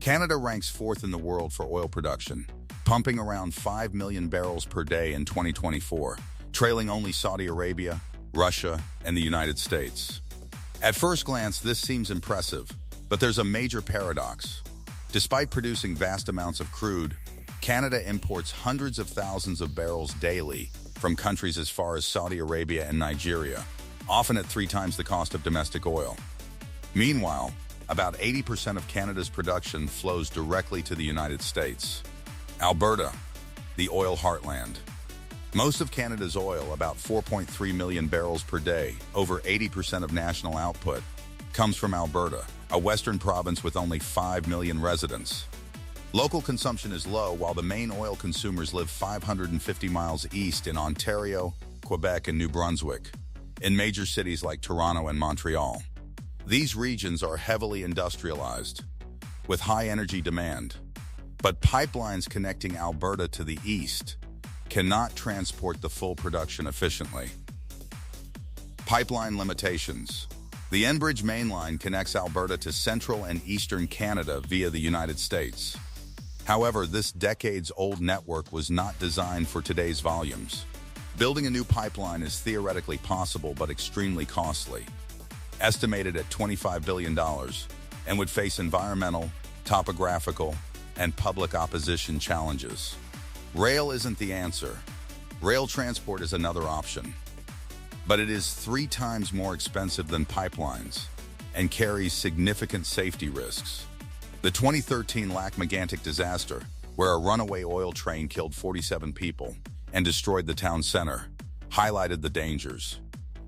Canada ranks fourth in the world for oil production, pumping around 5 million barrels per day in 2024, trailing only Saudi Arabia, Russia, and the United States. At first glance, this seems impressive, but there's a major paradox. Despite producing vast amounts of crude, Canada imports hundreds of thousands of barrels daily from countries as far as Saudi Arabia and Nigeria, often at 3 times the cost of domestic oil. Meanwhile, about 80% of Canada's production flows directly to the United States. Alberta, the oil heartland. Most of Canada's oil, about 4.3 million barrels per day, over 80% of national output, comes from Alberta, a western province with only 5 million residents. Local consumption is low, while the main oil consumers live 550 miles east in Ontario, Quebec, and New Brunswick, in major cities like Toronto and Montreal. These regions are heavily industrialized, with high energy demand. But pipelines connecting Alberta to the east cannot transport the full production efficiently. Pipeline limitations. The Enbridge mainline connects Alberta to central and eastern Canada via the United States. However, this decades-old network was not designed for today's volumes. Building a new pipeline is theoretically possible but extremely costly, estimated at $25 billion, and would face environmental, topographical, and public opposition challenges. Rail isn't the answer. Rail transport is another option, but it is 3 times more expensive than pipelines and carries significant safety risks. The 2013 Lac-Mégantic disaster, where a runaway oil train killed 47 people and destroyed the town center, highlighted the dangers.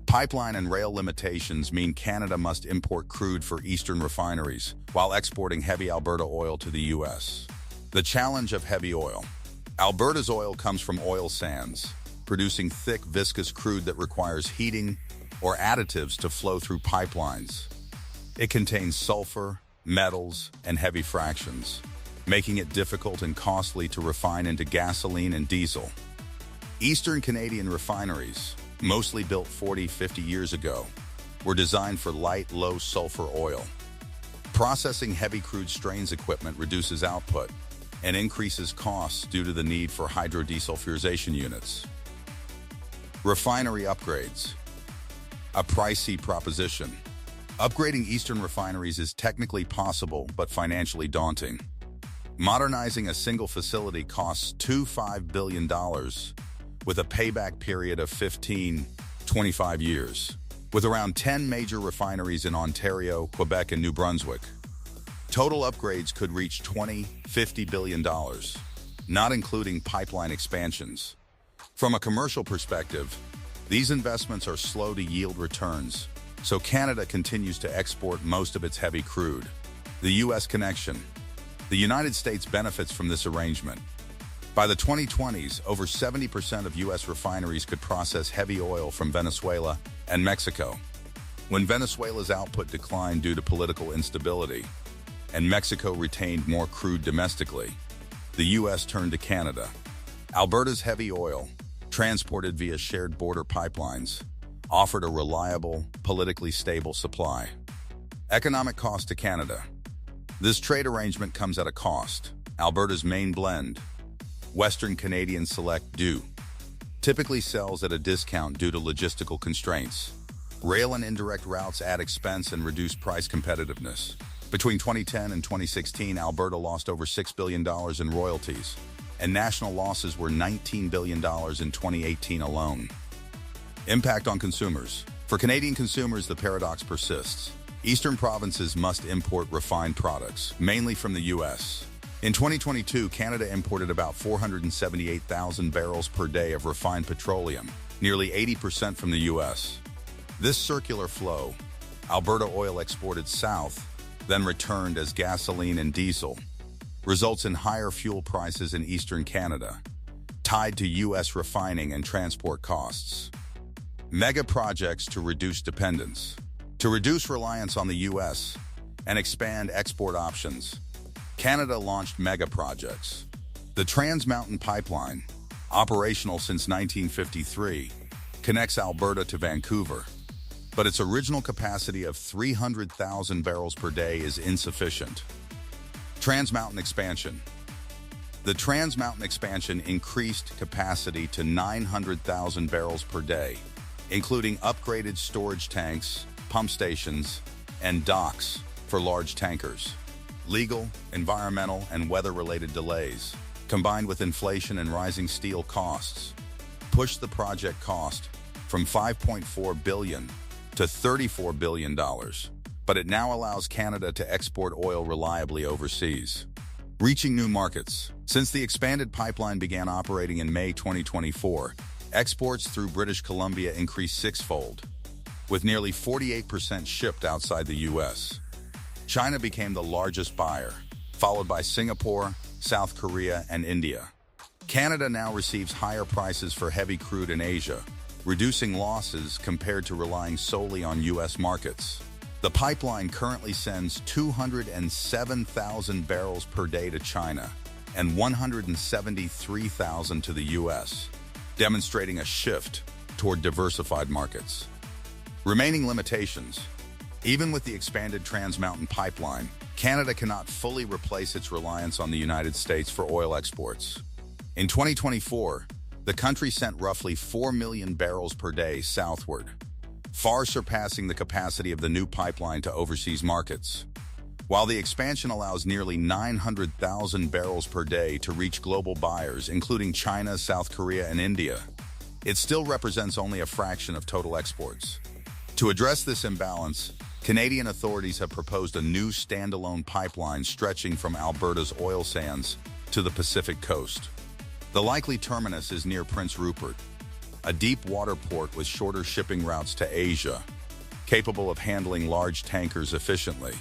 Pipeline and rail limitations mean Canada must import crude for eastern refineries while exporting heavy Alberta oil to the U.S. The challenge of heavy oil. Alberta's oil comes from oil sands, producing thick, viscous crude that requires heating or additives to flow through pipelines. It contains sulfur, metals, and heavy fractions, making it difficult and costly to refine into gasoline and diesel. Eastern Canadian refineries, mostly built 40-50 years ago, were designed for light, low-sulfur oil. Processing heavy crude strains equipment reduces output and increases costs due to the need for hydrodesulfurization units. Refinery upgrades. A pricey proposition. Upgrading eastern refineries is technically possible but financially daunting. Modernizing a single facility costs $5 billion, with a payback period of 15-25 years, with around 10 major refineries in Ontario, Quebec, and New Brunswick. Total upgrades could reach $20-50 billion, not including pipeline expansions. From a commercial perspective, these investments are slow to yield returns, so Canada continues to export most of its heavy crude. The U.S. connection. The United States benefits from this arrangement. By the 2020s, over 70% of U.S. refineries could process heavy oil from Venezuela and Mexico. When Venezuela's output declined due to political instability, and Mexico retained more crude domestically, the U.S. turned to Canada. Alberta's heavy oil, transported via shared border pipelines, offered a reliable, politically stable supply. Economic cost to Canada. This trade arrangement comes at a cost. Alberta's main blend, Western Canadian Select DEW, typically sells at a discount due to logistical constraints. Rail and indirect routes add expense and reduce price competitiveness. Between 2010 and 2016, Alberta lost over $6 billion in royalties, and national losses were $19 billion in 2018 alone. Impact on consumers. For Canadian consumers, the paradox persists. Eastern provinces must import refined products, mainly from the U.S. In 2022, Canada imported about 478,000 barrels per day of refined petroleum, nearly 80% from the U.S. This circular flow, Alberta oil exported south, then returned as gasoline and diesel, results in higher fuel prices in eastern Canada, tied to U.S. refining and transport costs. Mega projects to reduce dependence. To reduce reliance on the U.S. and expand export options, Canada launched mega projects. The Trans Mountain Pipeline, operational since 1953, connects Alberta to Vancouver, but its original capacity of 300,000 barrels per day is insufficient. Trans Mountain expansion. The Trans Mountain expansion increased capacity to 900,000 barrels per day, including upgraded storage tanks, pump stations, and docks for large tankers. Legal, environmental, and weather-related delays, combined with inflation and rising steel costs, pushed the project cost from $5.4 billion to $34 billion, but it now allows Canada to export oil reliably overseas. Reaching new markets. Since the expanded pipeline began operating in May 2024, exports through British Columbia increased sixfold, with nearly 48% shipped outside the U.S. China became the largest buyer, followed by Singapore, South Korea, and India. Canada now receives higher prices for heavy crude in Asia, reducing losses compared to relying solely on U.S. markets. The pipeline currently sends 207,000 barrels per day to China and 173,000 to the U.S., demonstrating a shift toward diversified markets. Remaining limitations. Even with the expanded Trans Mountain pipeline, Canada cannot fully replace its reliance on the United States for oil exports. In 2024, the country sent roughly 4 million barrels per day southward, far surpassing the capacity of the new pipeline to overseas markets. While the expansion allows nearly 900,000 barrels per day to reach global buyers, including China, South Korea, and India, it still represents only a fraction of total exports. To address this imbalance, Canadian authorities have proposed a new standalone pipeline stretching from Alberta's oil sands to the Pacific coast. The likely terminus is near Prince Rupert, a deep water port with shorter shipping routes to Asia, capable of handling large tankers efficiently.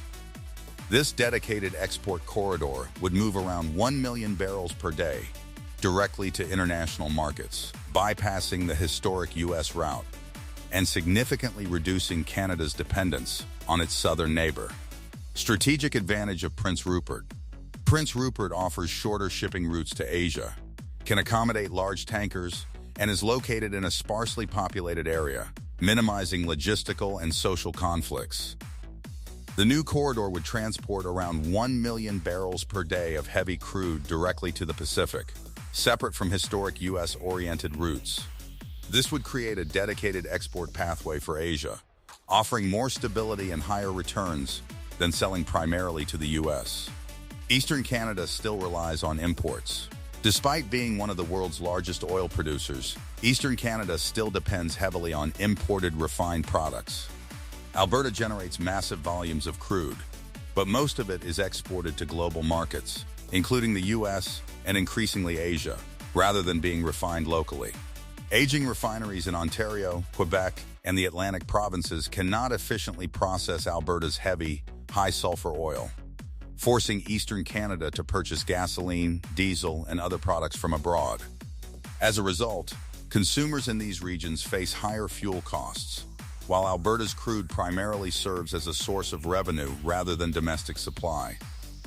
This dedicated export corridor would move around 1 million barrels per day directly to international markets, bypassing the historic U.S. route and significantly reducing Canada's dependence on its southern neighbor. Strategic advantage of Prince Rupert. Prince Rupert offers shorter shipping routes to Asia, can accommodate large tankers, and is located in a sparsely populated area, minimizing logistical and social conflicts. The new corridor would transport around 1 million barrels per day of heavy crude directly to the Pacific, separate from historic U.S.-oriented routes. This would create a dedicated export pathway for Asia, offering more stability and higher returns than selling primarily to the U.S. Eastern Canada still relies on imports. Despite being one of the world's largest oil producers, Eastern Canada still depends heavily on imported refined products. Alberta generates massive volumes of crude, but most of it is exported to global markets, including the U.S. and increasingly Asia, rather than being refined locally. Aging refineries in Ontario, Quebec, and the Atlantic provinces cannot efficiently process Alberta's heavy, high-sulfur oil, forcing Eastern Canada to purchase gasoline, diesel, and other products from abroad. As a result, consumers in these regions face higher fuel costs, while Alberta's crude primarily serves as a source of revenue rather than domestic supply.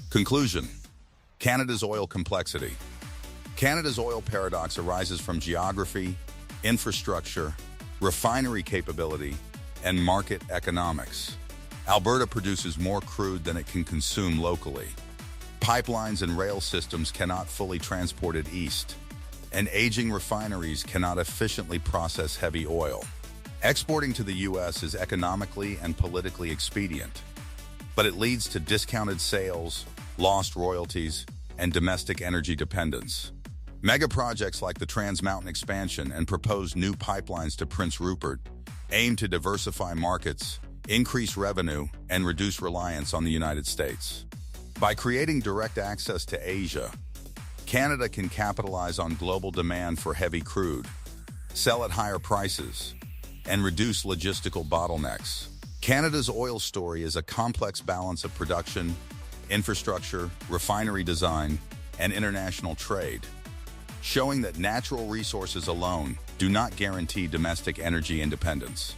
Conclusion: Canada's oil complexity. Canada's oil paradox arises from geography, infrastructure, refinery capability, and market economics. Alberta produces more crude than it can consume locally. Pipelines and rail systems cannot fully transport it east, and aging refineries cannot efficiently process heavy oil. Exporting to the U.S. is economically and politically expedient, but it leads to discounted sales, lost royalties, and domestic energy dependence. Mega projects like the Trans Mountain expansion and proposed new pipelines to Prince Rupert aim to diversify markets, increase revenue, and reduce reliance on the United States. By creating direct access to Asia, Canada can capitalize on global demand for heavy crude, sell at higher prices, and reduce logistical bottlenecks. Canada's oil story is a complex balance of production, infrastructure, refinery design, and international trade, showing that natural resources alone do not guarantee domestic energy independence.